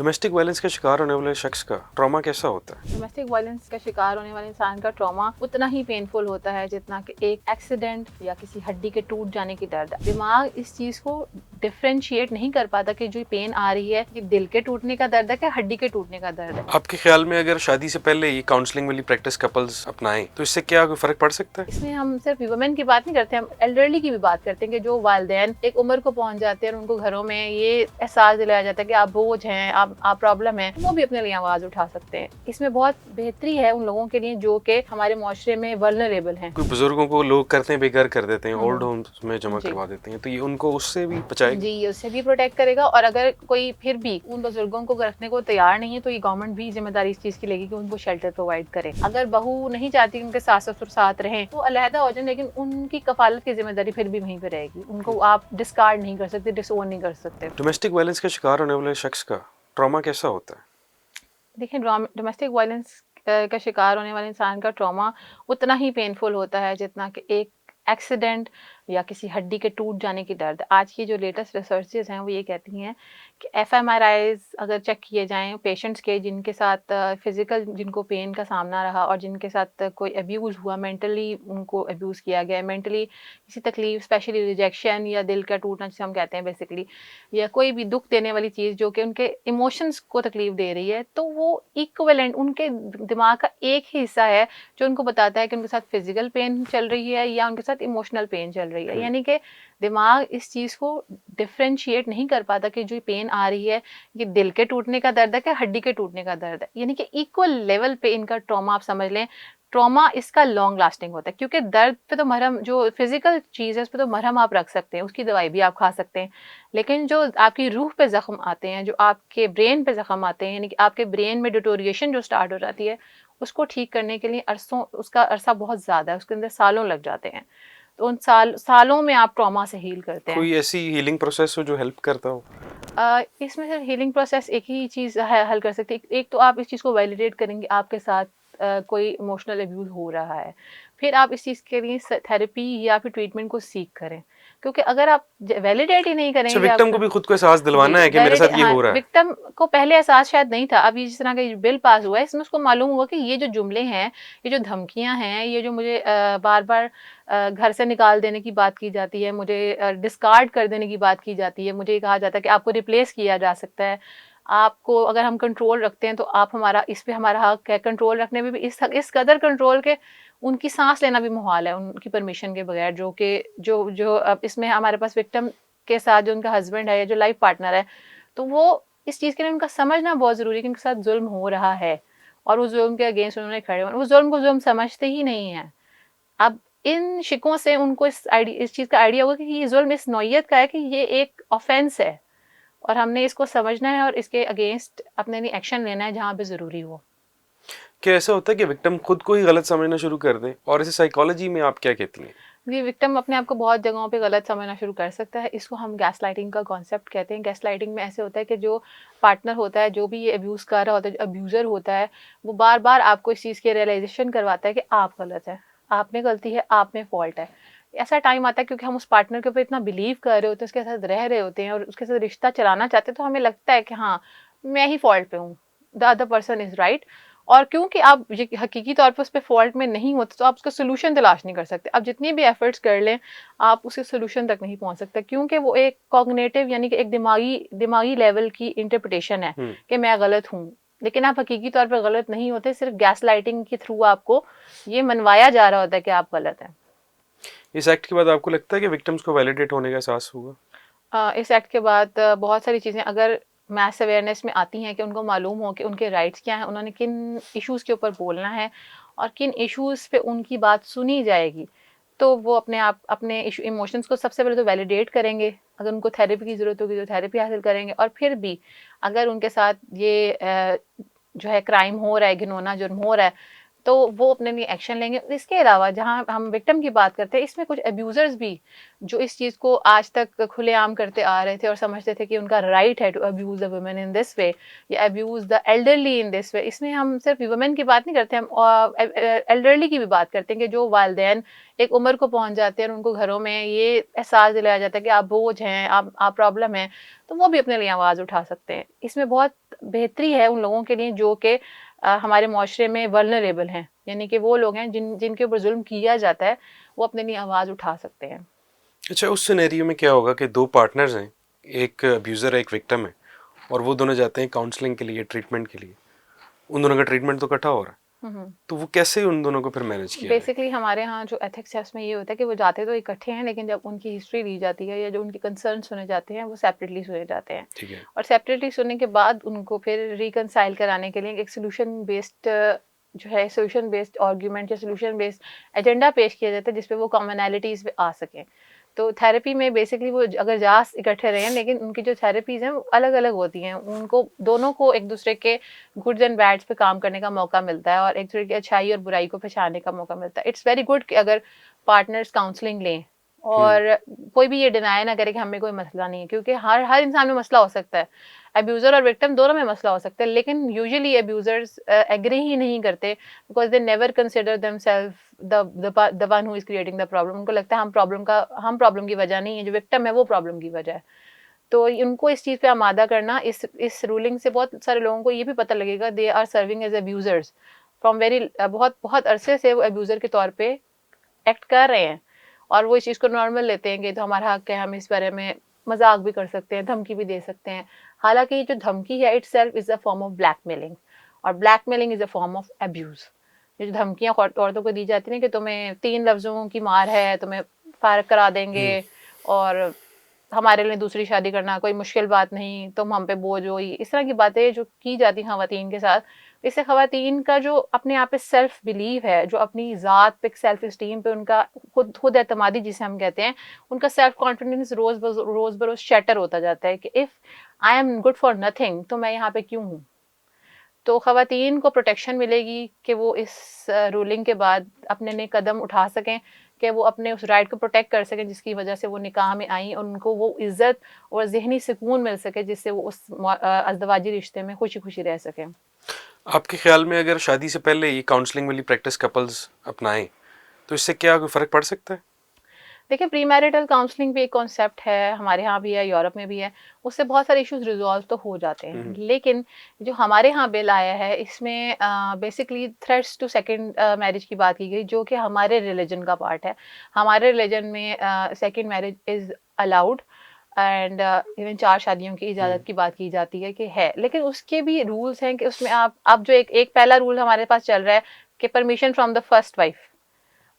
Domestic violence का शिकार होने वाले शख्स का ट्रॉमा कैसा होता है? डोमेस्टिक वायलेंस का शिकार होने वाले इंसान का ट्रॉमा उतना ही पेनफुल होता है जितना कि एक एक्सीडेंट या किसी हड्डी के टूट जाने की दर्द है। दिमाग इस चीज को डिफरेंशिएट नहीं कर पाता कि जो पेन आ रही है ये दिल के टूटने का दर्द है कि हड्डी के टूटने का दर्द है। आपके ख्याल में अगर शादी से पहले ये काउंसलिंग वाली प्रैक्टिस कपल्स अपनाएं तो इससे क्या कोई फर्क पड़ सकता है? इसमें हम सिर्फ वुमेन की बात नहीं करते, हम एल्डरली की भी बात करते हैं कि जो वालिदैन एक उम्र को पहुंच जाते हैं और उनको घरों में ये एहसास दिलाया जाता है कि आप बोझ हैं, आप प्रॉब्लम है, वो भी अपने लिए आवाज उठा सकते हैं। इसमें बहुत बेहतरी है उन लोगों के लिए जो कि हमारे मुआशरे में वल्नरेबल हैं। कोई बुजुर्गों को लोग करते हैं, बेघर कर देते हैं, ओल्ड होम्स में जमा करवा देते हैं, तो ये उनको उससे भी बचाएगा? जी, ये उससे भी प्रोटेक्ट करेगा। और अगर कोई फिर भी उन बुजुर्गों को रखने को तैयार नहीं है तो ये गवर्नमेंट भी जिम्मेदारी इस चीज की लेगी कि उनको शेल्टर प्रोवाइड करे। अगर बहू नहीं चाहती उनके सास ससुर साथ रहें तो अलहदा हो जाए, लेकिन उनकी कफालत की जिम्मेदारी फिर भी वहीं पे रहेगी। उनको आप डिस्कार्ड नहीं कर सकते, डिसओन नहीं कर सकते। डोमेस्टिक वायलेंस का शिकार होने वाले शख्स का ट्रॉमा कैसा होता है? देखिए, डोमेस्टिक वायलेंस का शिकार होने वाले इंसान का ट्रॉमा उतना ही पेनफुल होता है जितना कि एक एक्सीडेंट या किसी हड्डी के टूट जाने की दर्द। आज की जो लेटेस्ट रिसर्चेस हैं वो ये कहती हैं कि एफएमआरआईज अगर चेक किए जाएं पेशेंट्स के जिनके साथ फिजिकल जिनको पेन का सामना रहा और जिनके साथ कोई अब्यूज़ हुआ, मेंटली उनको अब्यूज़ किया गया, मेंटली किसी तकलीफ, स्पेशली रिजेक्शन या दिल का टूटना जिसे हम कहते हैं बेसिकली, या कोई भी दुख देने वाली चीज़ जो कि उनके इमोशंस को तकलीफ दे रही है, तो वो इक्विवेलेंट उनके दिमाग का एक ही हिस्सा है जो उनको बताता है कि उनके साथ फिजिकल पेन चल रही है या उनके साथ इमोशनल पेन चल रही है। यानी कि दिमाग इस चीज़ को डिफरेंशिएट नहीं कर पाता कि जो पेन आ रही है ये दिल के टूटने का दर्द है कि हड्डी के टूटने का दर्द है। यानी कि इक्वल लेवल पे इनका ट्रॉमा आप समझ लें। ट्रॉमा इसका लॉन्ग लास्टिंग होता है क्योंकि दर्द पे तो मरहम, जो फिजिकल चीज़ है उस पर तो मरहम आप रख सकते हैं, उसकी दवाई भी आप खा सकते हैं, लेकिन जो आपकी रूह पे ज़ख्म आते हैं, जो आपके ब्रेन पे ज़ख्म आते हैं, यानी कि आपके ब्रेन में डिटोरिएशन जो स्टार्ट हो जाती है, उसको ठीक करने के लिए उसका अरसा बहुत ज़्यादा है, उसके अंदर सालों लग जाते हैं। तो उन सालों में आप ट्रॉमा से हील करते हैं। कोई ऐसी हीलिंग प्रोसेस हो जो हेल्प करता हो? इसमें सिर्फ हीलिंग प्रोसेस एक ही चीज़ हल कर सकती है। एक तो आप इस चीज़ को वैलिडेट करेंगे आपके साथ कोई इमोशनल अब्यूज़ हो रहा है, फिर आप इस चीज़ के लिए थेरेपी या फिर ट्रीटमेंट को सीख करें, क्योंकि अगर आप वैलिडेट ही नहीं करेंगे, विक्टिम को भी खुद को एहसास दिलवाना है कि मेरे साथ ये हो रहा है। विक्टिम को पहले एहसास शायद नहीं था। अभी जिस तरह का ये बिल पास हुआ है इसमें उसको मालूम हुआ कि ये जो जुमले हैं, ये जो धमकियां हैं, ये जो मुझे बार बार घर से निकाल देने की बात की जाती है, मुझे डिस्कार्ड कर देने की बात की जाती है, मुझे कहा जाता है कि आपको रिप्लेस किया जा सकता है, आपको अगर हम कंट्रोल रखते हैं तो आप हमारा इस पे हमारा हक है, कंट्रोल रखने में भी इस कदर कंट्रोल के उनकी सांस लेना भी मुहाल है उनकी परमिशन के बगैर। जो कि जो जो अब इसमें हमारे पास विक्टिम के साथ जो उनका हस्बैंड है या जो लाइफ पार्टनर है, तो वो इस चीज़ के लिए उनका समझना बहुत ज़रूरी है कि उनके साथ जुल्म हो रहा है और उस जुल्म के अगेंस्ट उन्होंने खड़े होना। उस जुल्म को जुल्म समझते ही नहीं है। अब इन शिकों से उनको इस चीज़ का आइडिया होगा कि ये जुल्म इस नौइयत का है कि ये एक ऑफेंस है और हमने इसको समझना है और इसके अगेंस्ट अपने लिए एक्शन लेना है जहाँ पे ज़रूरी हो। क्या ऐसा होता है कि विक्टिम खुद को ही गलत समझना शुरू कर दे, और इसे साइकोलॉजी में आप क्या कहती हैं? ये विक्टिम अपने आप को बहुत जगहों पे गलत समझना शुरू कर सकता है। इसको हम गैसलाइटिंग का कॉन्सेप्ट कहते हैं। गैसलाइटिंग में ऐसे होता है कि जो पार्टनर होता है, जो भी ये अब्यूज़ कर रहा होता है, जो अब्यूज़र होता है, वो बार बार आपको इस चीज़ की रियलाइजेशन करवाता है कि आप गलत हैं, आप में गलती है, आप में फॉल्ट है। ऐसा टाइम आता है क्योंकि हम उस पार्टनर के ऊपर इतना बिलीव कर रहे होते हैं, उसके साथ रह रहे होते हैं और उसके साथ रिश्ता चलाना चाहते हैं, तो हमें लगता है कि हाँ, मैं ही फॉल्ट पे हूँ, the other person is right. और क्योंकि आप ये हकीकी तौर पे उस पे फॉल्ट में नहीं होते तो आप उसका सोल्यूशन तलाश नहीं कर सकते। आप जितनी भी एफर्ट्स कर लें आप उसके सोल्यूशन तक नहीं पहुंच सकते, क्योंकि वो एक कॉग्निटिव यानी कि एक दिमागी लेवल की इंटरप्रिटेशन है कि मैं गलत हूँ, लेकिन आप हकीकी तौर पर गलत नहीं होते। सिर्फ गैस लाइटिंग के थ्रू आपको ये मनवाया जा रहा होता है कि आप गलत हैं। इस एक्ट के बाद आपको लगता है कि विक्टिम्स को वैलिडेट होने का एहसास होगा? इस एक्ट के बाद बहुत सारी चीज़ें अगर मैस अवेयरनेस में आती हैं कि उनको मालूम हो कि उनके राइट्स क्या हैं, उन्होंने किन इश्यूज़ के ऊपर बोलना है और किन इश्यूज़ पे उनकी बात सुनी जाएगी, तो वो अपने आप अपने इमोशंस को सबसे पहले तो वैलिडेट करेंगे। अगर उनको थेरेपी की ज़रूरत होगी तो थेरेपी हासिल करेंगे, और फिर भी अगर उनके साथ ये जो है क्राइम हो रहा है, घिनौना जुर्म हो रहा है, तो वो अपने लिए एक्शन लेंगे। इसके अलावा जहाँ हम विक्टिम की बात करते हैं, इसमें कुछ अब्यूज़र्स भी जो इस चीज़ को आज तक खुलेआम करते आ रहे थे और समझते थे कि उनका राइट है to abuse the women in this way या abuse the elderly in this way. इसमें हम सिर्फ वुमेन की बात नहीं करते, हम एल्डरली की भी बात करते हैं कि जो वालिदैन एक उम्र को पहुंच जाते हैं और उनको घरों में ये एहसास दिलाया जाता है कि आप बोझ हैं, आप प्रॉब्लम है, तो वो भी अपने लिए आवाज़ उठा सकते हैं। इसमें बहुत बेहतरी है उन लोगों के लिए जो कि हमारे माशरे में वल्नरेबल हैं, यानी कि वो लोग हैं जिनके ऊपर जुल्म किया जाता है, वो अपने लिए आवाज़ उठा सकते हैं। अच्छा, उस सिनेरियो में क्या होगा कि दो पार्टनर्स हैं, एक अब्यूज़र है एक विक्टिम है, और वो दोनों जाते हैं काउंसलिंग के लिए, ट्रीटमेंट के लिए, उन दोनों का ट्रीटमेंट तो इकट्ठा हो रहा है, तो वो कैसे उन दोनों को फिर मैनेज किया जाए? बेसिकली हमारे यहाँ जो एथिक्स है उसमें ये होता है कि वो जाते तो इकट्ठे हैं, लेकिन जब उनकी हिस्ट्री ली जाती है या जो उनके कंसर्न सुने जाते हैं वो सेपरेटली सुने जाते हैं। ठीक है। और सेपरेटली सुनने के बाद उनको फिर रिकनसाइल कराने के लिए एक सोल्यूशन बेस्ड जो है सोल्यूशन बेस्ड आर्ग्यूमेंट या सोल्यूशन बेस्ड एजेंडा पेश किया जाता है जिसपे वो कॉमनैलिटीज़ पे आ सकें। तो थेरेपी में बेसिकली वो अगर जा इकट्ठे रहे हैं, लेकिन उनकी जो थेरेपीज़ हैं वो अलग-अलग होती हैं। उनको दोनों को एक दूसरे के गुड्स एंड बैड्स पे काम करने का मौका मिलता है और एक दूसरे की अच्छाई और बुराई को पहचानने का मौका मिलता है। इट्स वेरी गुड कि अगर पार्टनर्स काउंसलिंग लें और कोई भी ये डिनाई ना करे कि हमें कोई मसला नहीं है, क्योंकि हर हर इंसान में मसला हो सकता है। अब्यूज़र और विक्टिम दोनों में मसला हो सकता है, लेकिन यूजुअली अब्यूज़र्स एग्री ही नहीं करते because they never consider themselves the one who is creating the problem. उनको लगता है हम प्रॉब्लम की वजह नहीं है, जो विक्टिम है वो प्रॉब्लम की वजह है। तो उनको इस चीज़ पे आमादा करना, इस रूलिंग से बहुत सारे लोगों को ये भी पता लगेगा they are serving as abusers from very बहुत बहुत अरसे से वो अब्यूज़र के तौर पे एक्ट कर रहे हैं और वो इस चीज़ को नॉर्मल लेते हैं कि तो हमारा हक है, हम इस बारे में मजाक भी कर सकते हैं, धमकी भी दे सकते हैं। हालांकि ये जो धमकी है itself is a form of blackmailing, और blackmailing is a form of abuse. ये जो धमकियाँ औरतों को दी जाती हैं कि तुम्हें 3 लफ्ज़ों की मार है, तुम्हें फारिग करा देंगे और हमारे लिए दूसरी शादी करना कोई मुश्किल बात नहीं, तुम हम पे बोझ हो, इस तरह की बातें जो की जाती हैं ख़वातीन के साथ, इससे ख़वातीन का जो अपने आप पे सेल्फ बिलीव है, जो अपनी ज़ात पे सेल्फ इस्टीम पे उनका खुद एतमादी जिसे हम कहते हैं, उनका सेल्फ कॉन्फिडेंस रोज़ बरोज़ शैटर होता जाता है कि if I am good for nothing तो मैं यहाँ पे क्यों हूँ। तो ख़वातीन को प्रोटेक्शन मिलेगी कि वो इस रूलिंग के बाद अपने नए कदम उठा सकें कि वो अपने उस राइट को प्रोटेक्ट कर सकें जिसकी वजह से वो निकाह में आई और उनको वो इज़्ज़त और ज़हनी सुकून मिल सके जिससे वो उस अज़दवाजी रिश्ते में खुशी-खुशी रह सकें। आपके ख्याल में अगर शादी से पहले ये काउंसलिंग वाली प्रैक्टिस कपल्स अपनाएं तो इससे क्या कोई फ़र्क पड़ सकता है? देखिए, प्री मैरिटल काउंसलिंग भी एक कॉन्सेप्ट है, हमारे यहाँ भी है, यूरोप में भी है। उससे बहुत सारे इश्यूज़ रिज़ॉल्व तो हो जाते हैं। लेकिन जो हमारे यहाँ बिल आया है, इसमें basically threats to second marriage की बात की गई, जो कि हमारे रिलीजन का पार्ट है। हमारे रिलीजन में second marriage is allowed and even 4 शादियों की इजाज़त की बात की जाती है कि है। लेकिन उसके भी रूल्स हैं कि उसमें आप जो एक पहला रूल हमारे पास चल रहा है कि permission from the first wife,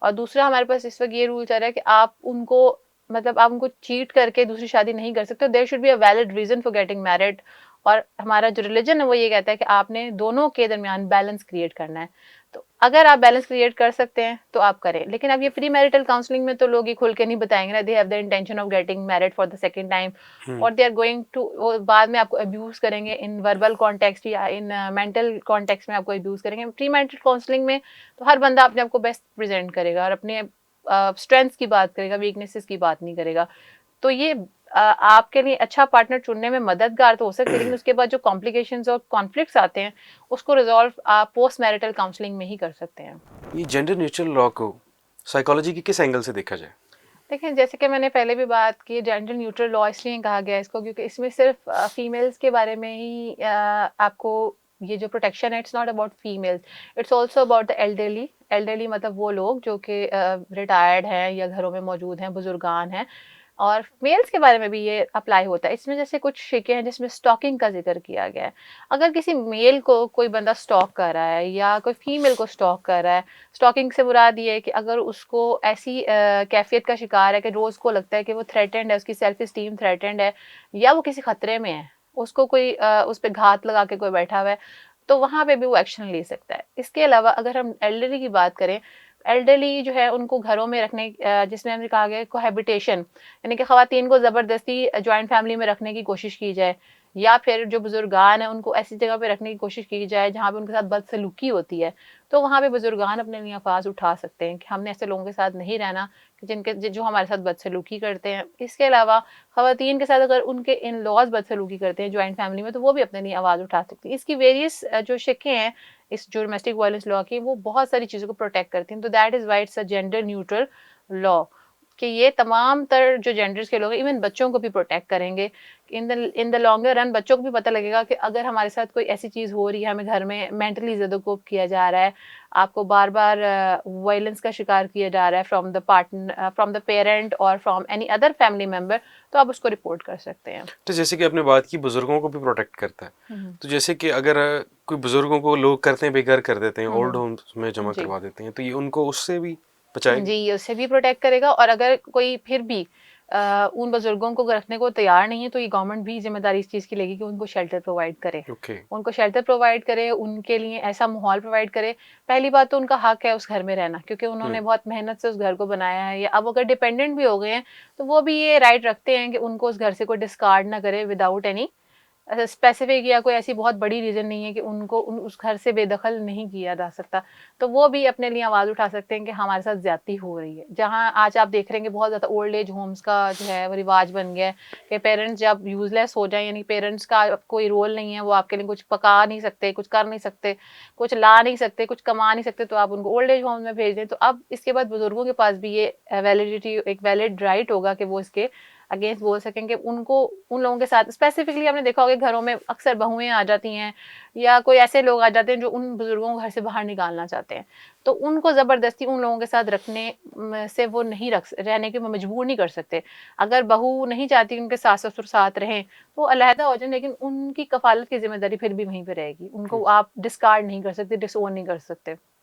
और दूसरा हमारे पास इस वक्त ये रूल चल रहा है कि आप उनको चीट करके दूसरी शादी नहीं कर सकते। There should be a valid reason for getting married, और हमारा जो रिलीजन है वो ये कहता है कि आपने दोनों के दरमियान बैलेंस क्रिएट करना है। तो अगर आप बैलेंस क्रिएट कर सकते हैं तो आप करें। लेकिन अब ये प्री मैरिटल काउंसलिंग में तो लोग ये खुल के नहीं बताएंगे ना, they have the intention of getting married for the second time, और दे आर गोइंग टू, बाद में आपको अब्यूज करेंगे इन वर्बल कॉन्टेक्स्ट या इन मेंटल कॉन्टेक्स्ट में आपको अब्यूज करेंगे। प्री मैरिटल काउंसलिंग में तो हर बंदा अपने आप को बेस्ट प्रेजेंट करेगा और अपने स्ट्रेंथ्स की बात करेगा, वीकनेसेस की बात नहीं करेगा। तो ये आपके लिए अच्छा पार्टनर चुनने में मददगार तो हो सकती है, लेकिन उसके बाद जो कॉम्प्लिकेशंस और कॉन्फ्लिक्ट्स आते हैं उसको रिजॉल्व आप पोस्ट मैरिटल काउंसलिंग में ही कर सकते हैं। ये जेंडर न्यूट्रल लॉ को साइकोलॉजी के किस एंगल से देखा जाए? देखिए, जैसे कि मैंने पहले भी बात की, जेंडर न्यूट्रल लॉ इसलिए कहा गया है इसको क्योंकि इसमें सिर्फ फीमेल्स के बारे में ही आपको ये जो प्रोटेक्शन है, it's not about females, it's also about the elderly. Elderly मतलब वो लोग जो कि रिटायर्ड हैं या घरों में मौजूद हैं, बुजुर्गान हैं, और मेल्स के बारे में भी ये अप्लाई होता है। इसमें जैसे कुछ शिकें हैं जिसमें स्टॉकिंग का जिक्र किया गया है। अगर किसी मेल को कोई बंदा स्टॉक कर रहा है या कोई फीमेल को स्टॉक कर रहा है, स्टॉकिंग से मुराद ये है कि अगर उसको ऐसी कैफियत का शिकार है कि रोज़ को लगता है कि वो थ्रेटेंड है, उसकी सेल्फ इस्टीम थ्रेटेंड है या वो किसी खतरे में है, उसको कोई उस पर घात लगा के कोई बैठा हुआ है, तो वहाँ पे भी वो एक्शन ले सकता है। इसके अलावा अगर हम एल्डरली की बात करें, एल्डरली जो है उनको घरों में रखने, जिसमें हमने कहा गया कोहैबिटेशन, यानी कि ख़वातीन को ज़बरदस्ती जॉइंट फैमिली में रखने की कोशिश की जाए, या फिर जो बुजुर्गान हैं उनको ऐसी जगह पे रखने की कोशिश की जाए जहाँ पे उनके साथ बदसलूकी होती है, तो वहाँ पे बुजुर्गान अपने लिए आवाज़ उठा सकते हैं कि हमने ऐसे लोगों के साथ नहीं रहना कि जो हमारे साथ बदसलूकी करते हैं। इसके अलावा ख़वातीन के साथ अगर उनके इन लॉज बदसलूकी करते हैं जॉइंट फैमिली में, तो वो भी अपने लिए आवाज़ उठा सकती हैं। इसकी वेरियस जो शिकें हैं इस जो डोमेस्टिक वायलेंस लॉ की, वो बहुत सारी चीज़ों को प्रोटेक्ट करती हैं। तो that is why it's a gender neutral law. कि ये तमाम तर जो जेंडर्स के लोग हैं इवन बच्चों को भी प्रोटेक्ट करेंगे। इन द लॉन्गर रन बच्चों को भी पता लगेगा कि अगर हमारे साथ कोई ऐसी चीज़ हो रही है, हमें घर में मेंटली ज़्यादा कोप किया जा रहा है, आपको बार-बार वायलेंस का शिकार किया जा रहा है फ्रॉम द पेरेंट और from any other family member, तो आप उसको रिपोर्ट कर सकते हैं। तो जैसे कि आपने बात की बुजुर्गों को भी प्रोटेक्ट करता है, तो जैसे कि अगर कोई बुजुर्गों को लोग करते हैं बेघर कर देते हैं, ओल्ड होम्स में जमा जी। करवा देते हैं, तो ये उनको उससे भी बचाएगा। जी, ये उससे भी प्रोटेक्ट करेगा और अगर कोई फिर भी उन बुजुर्गों को रखने को तैयार नहीं है, तो ये गवर्नमेंट भी जिम्मेदारी इस चीज़ की लेगी कि उनको शेल्टर प्रोवाइड करे। ओके। उनको शेल्टर प्रोवाइड करे, उनके लिए ऐसा माहौल प्रोवाइड करे। पहली बात तो उनका हक है उस घर में रहना, क्योंकि उन्होंने बहुत मेहनत से उस घर को बनाया है, या अब अगर डिपेंडेंट भी हो गए हैं, तो वो भी ये राइट रखते हैं कि उनको उस घर से कोई डिस्कार्ड ना करे विदाउट एनी स्पेसिफिक, या कोई ऐसी बहुत बड़ी रीज़न नहीं है कि उनको उस घर से बेदखल नहीं किया जा सकता। तो वो भी अपने लिए आवाज़ उठा सकते हैं कि हमारे साथ ज़्यादती हो रही है। जहाँ आज आप देख रहे हैं कि बहुत ज़्यादा ओल्ड एज होम्स का जो है वो रिवाज बन गया है कि पेरेंट्स जब यूज़लेस हो जाएँ, यानी पेरेंट्स का कोई रोल नहीं है, वो आपके लिए कुछ पका नहीं सकते, कुछ कर नहीं सकते, कुछ ला नहीं सकते, कुछ कमा नहीं सकते, तो आप उनको ओल्ड एज होम में भेज दें। तो अब इसके बाद बुज़ुर्गों के पास भी ये वैलिडिटी, एक वैलिड राइट होगा कि वो इसके अगेंस्ट बोल सकें कि उनको उन लोगों के साथ स्पेसिफिकली, आपने देखा होगा घरों में अक्सर बहुएं आ जाती हैं या कोई ऐसे लोग आ जाते हैं जो उन बुजुर्गों को घर से बाहर निकालना चाहते हैं, तो उनको ज़बरदस्ती उन लोगों के साथ रखने से वो नहीं रहने के मजबूर नहीं कर सकते। अगर बहू नहीं चाहती उनके सास ससुर साथ रहें, तो अलहदा हो जाए, लेकिन उनकी कफालत की जिम्मेदारी फिर भी वहीं पे रहेगी। उनको आप डिस्कार्ड नहीं कर सकते, डिसओन नहीं कर सकते।